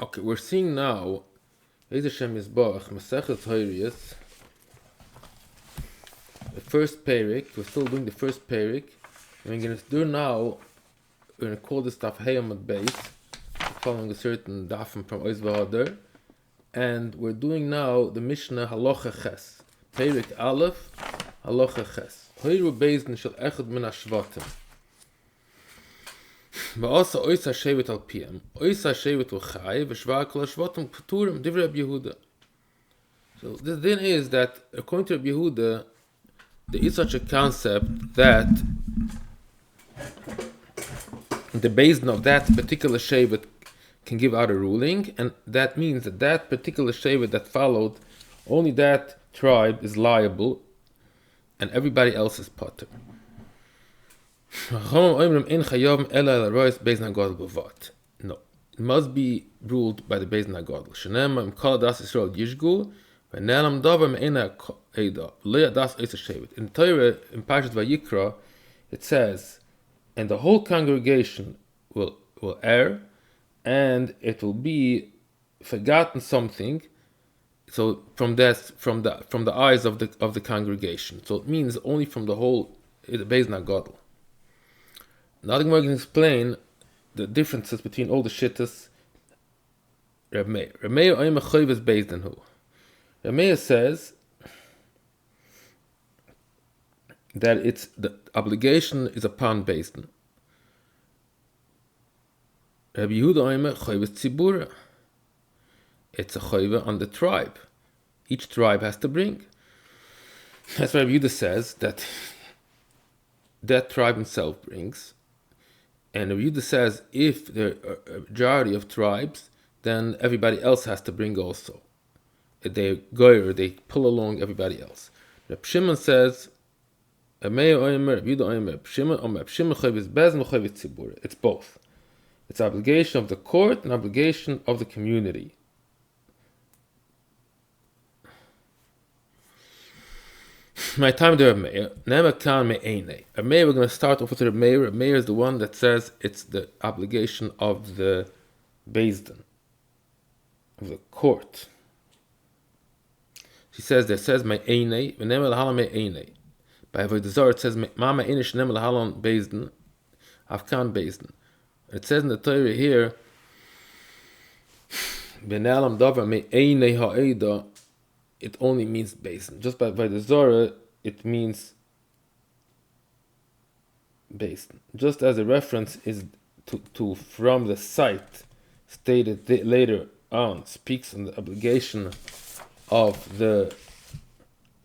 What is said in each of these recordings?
Okay, we're seeing now Yerushalmi Simplified, Horayoth, the first parak. We're still doing the first parak. And we're going to do now, we're going to call this stuff He'elam Davar, following a certain dafim from Oizvahadar. And we're doing now the Mishnah Halacha Ches. Parak Aleph, Halacha Ches. Hoiru Bezdin shel echad min hashvatim. V'asa ois hashevet al piyam. Ois hashevet uchai, v'shvar kol hashvatim p'turim, divrei Rabbi Yehuda. So the thing is that, according to Rabbi Yehuda, there is such a concept that the Bezdin of that particular shevet can give out a ruling, and that means that that particular shevet that followed, only that tribe is liable, and everybody else is potter. No, it must be ruled by the Bezdin HaGadol. Shenema im kol das Yisrael yishgu, v'He'elam Davar me'ena eida, v'lo das eisa shevet. In Torah, in Parashat Vayikra, it says, and the whole congregation will err, and it will be forgotten something. So from the eyes of the congregation. So it means only from the whole Bezdin HaGadol. Now the Gemara can explain the differences between all the shittas. Rabbi Meir. Rabbi Meir oim achoyves Bezdin hu. Rabbi Meir says that it's the obligation is upon Bezdin. Rabbi Yehuda oim achoyves tzibura. It's a choiva on the tribe. Each tribe has to bring. That's why Rabbi Yehuda says that tribe himself brings. And Rabbi Yehuda says if there are a majority of tribes, then everybody else has to bring also. They pull along everybody else. Rabbi Shimon says, it's both. It's obligation of the court and obligation of the community. My time to Rabbi Meir. Never can me'enei. Rabbi Meir, we're going to start off with Rabbi Meir. Rabbi Meir is the one that says it's the obligation of the Bezdin, of the court. She says me'enei, v'nemer l'halon me'enei. By Avodah Zarah it says ma me'enei sh'nemer l'halon Bezdin, Afkan Bezdin. It says in the Torah here, He'elam Davar me'enei ha'eda. It only means Bezdin. Just by the Zohar, it means Bezdin. Just as a reference is to from the site stated later on, speaks on the obligation of the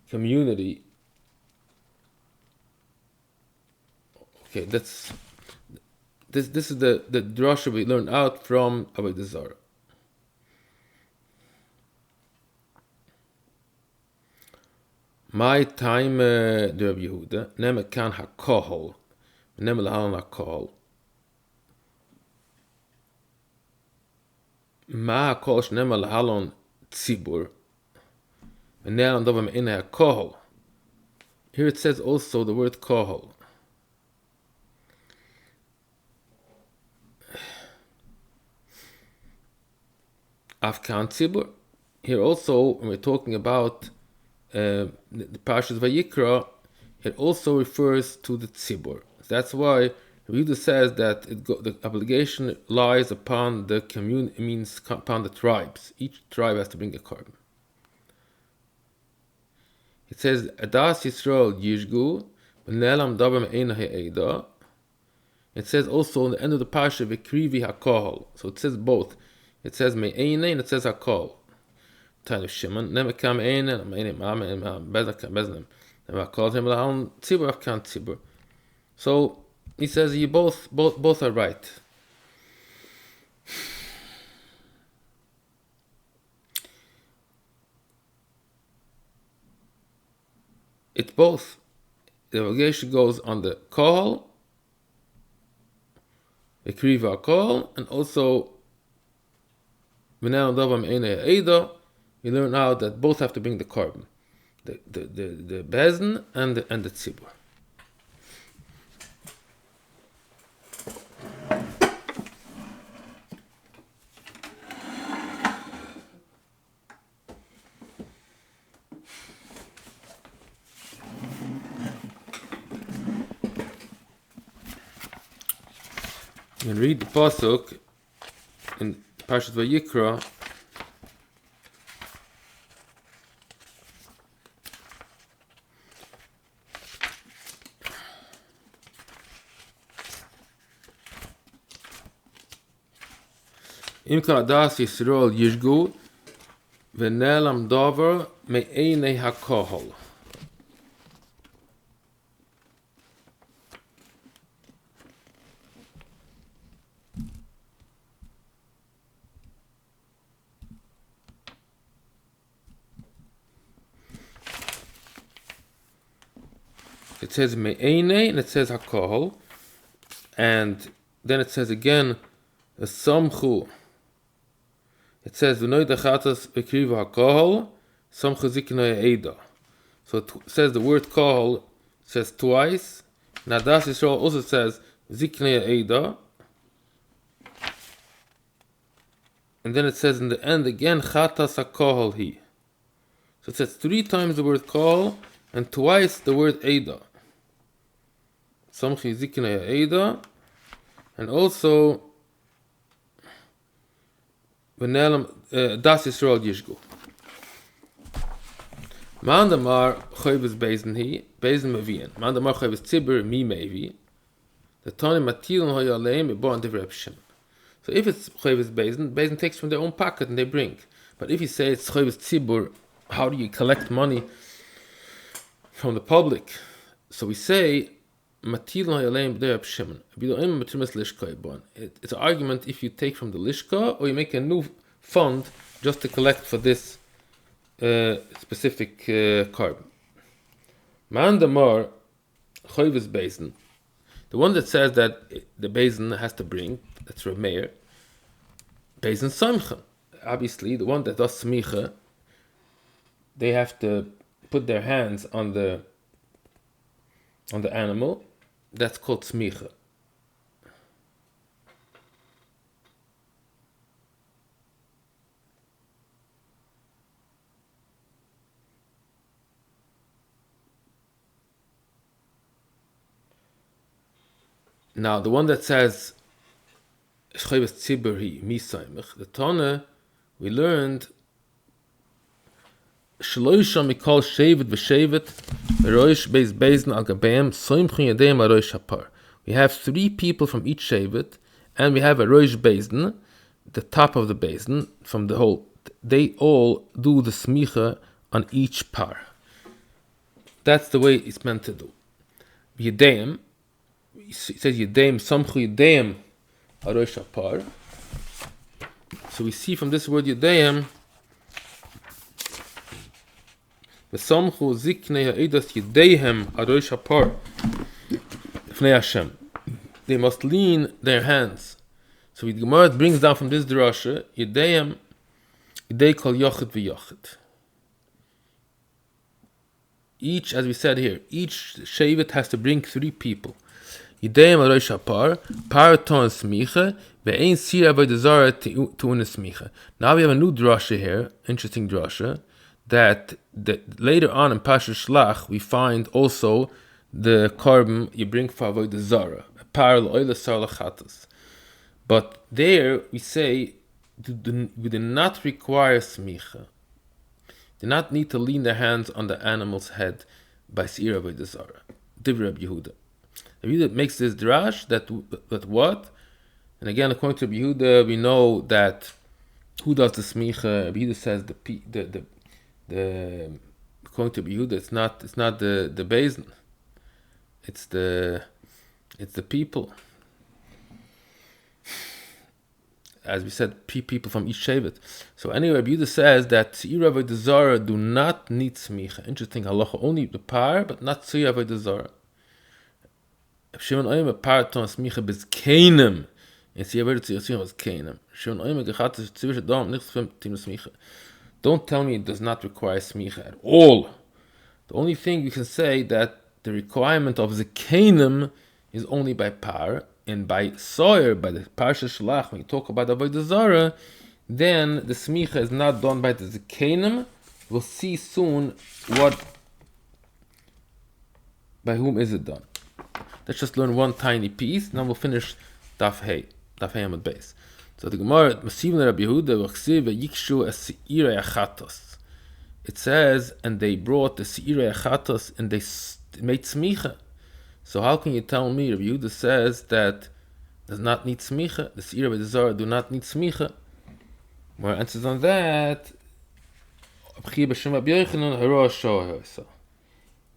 community. Okay, this is the drasha we learned out from Avodah Zarah. My time, the Rabbi Yehuda, Nemer kan hakohol, Nemer lahalon hakohol. Ma hakohol shnemer lahalon tzibur, He'elam Davar me'enei hakohol. Here it says also the word kohol. Afkan tzibur. Here also, when we're talking about the Parashat Vayikra, it also refers to the tzibur. That's why Yehuda says that the obligation lies upon the community. It means upon the tribes. Each tribe has to bring a korban. It says Adas Yisrael Yishgu v'He'elam Davar me'enei ha'eda. It says also in the end of the Parasha v'Krivi hakohol. So it says both. It says me'enei and it says hakohol. Time Shimon, never come in, and Beznim. Never called him Lahon Tzibur Afkan Tzibur. So he says you both are right. It's both. The obligation goes on the call, the kriva call, and also He'elam Davar me'enei ha'eda. We learn now that both have to bring the korban, the Bezdin and the tzibur. And read the pasuk in Parshat Vayikra. Im kaladas Yisrael yishgu v'He'elam Davar me'einei hakohol. It says me'einei and it says hakohol, and then it says again samchu. It says v'noi dechatas v'kriva hakohol samchu ziknei eida. So it says the word kohol says twice. Nadas Yisrael also says ziknei eida, and then it says in the end again chatas hakohol he. So it says 3 times the word kohol and twice the word eida. Samchi ziknei eida, and also v'He'elam das Yisrael yishgu. Man damar choyves beisen hi, beisen mevian. Man damar choyves tzibur mi mevi. The tani matilon hoya aleim ebo and divrei Hashem. So if it's choyves beisen takes from their own pocket and they bring. But if you say it's choyves tzibur, how do you collect money from the public? So we say matilon hoya aleim divrei Hashem. It's an argument if you take from the lishka or you make a new fund just to collect for this specific carbon. Man damar choyves beisen. The one that says that the beisen has to bring, that's Rabbi Meir, beisen samcha. Obviously, the one that does smicha, they have to put their hands on the animal. That's called smicha. Now, the one that says Shchayves Tzibur hi misaymich, the Tana, we learned Shloisha mikol shevet v'shevet v'roish beis beisen al gabeim soimchun yadeim aroish hapar. We have 3 people from each shevet, and we have a roish beisen, the top of the basin, from the whole. They all do the smicha on each par. That's the way it's meant to do. Yadeim, it says Yedeim, Samchu Yedeim, Arosh Apar. So we see from this word Yedeim, the Samchu Ziknei Ha'edas Yedeihem, Arosh Apar, Fnei Hashem. They must lean their hands. So the Gemara brings down from this drasha, Yedeim, Yedei Kol Yochid V'Yochid. Each, as we said here, each shevet has to bring 3 people. Yideyim arosh hapar, paraton smicha, ve'ein sir avodah zara tu'un smicha. Now we have a new drasha here, interesting drasha, that later on in Pasha Shlach we find also the carbon you bring for avodah zara, a parallel oila sar lachatas. But there we say we do not require smicha. Do not need to lean their hands on the animal's head by sir avodah zara. Divrei Rabbi Yehuda. Yehuda makes this drash that what? And again, according to Yehuda, we know that who does the smicha? Yehuda says the according to Yehuda, it's not the basin. It's the people. As we said, people from each shevet. So anyway, Yehuda says that Tzir Avodah Zara do not need smicha. Interesting halacha, only the par, but not Tzir Avodah Zara. Shimon Oim a paraton smicha bez keinem. And see about Tzir Tzir was keinem. Shimon Oim a gechat tzivir shadam nichts from tim smicha. Don't tell me it does not require smicha at all. The only thing you can say that the requirement of the keinem is only by par, and by soyer, by the parsha shlach, when you talk about avodah zara, then the smicha is not done by the keinem. We'll see soon by whom is it done. Let's just learn one tiny piece, then we'll finish Daf Hey. Daf He'elam Davar. So the Gemara, Masivna Rabbi Yehuda, V'chsiv Yikshu es Seirei Achatos. It says, and they brought the Seirei Achatos and they made smicha. So how can you tell me, Rabbi Yehuda says that does not need smicha, the Seirei Davar do not need smicha? More answers on that.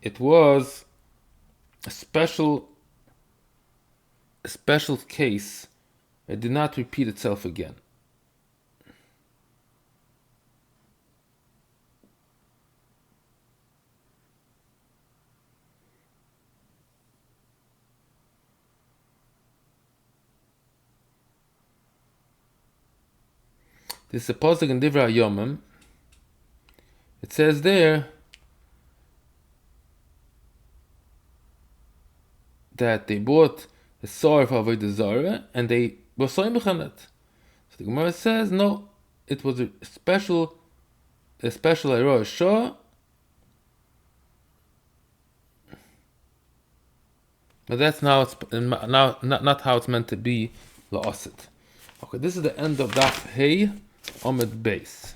It was a special case. It did not repeat itself again. This is a pasuk in Divrei Hayomim. It says there that they bought a sar for avodah zarah and they were soymech on it. So the Gemara says no, it was a special Rosh Hashanah, but that's not how it's meant to be la'asit. Okay, this is the end of Daf Hey Amud Beis.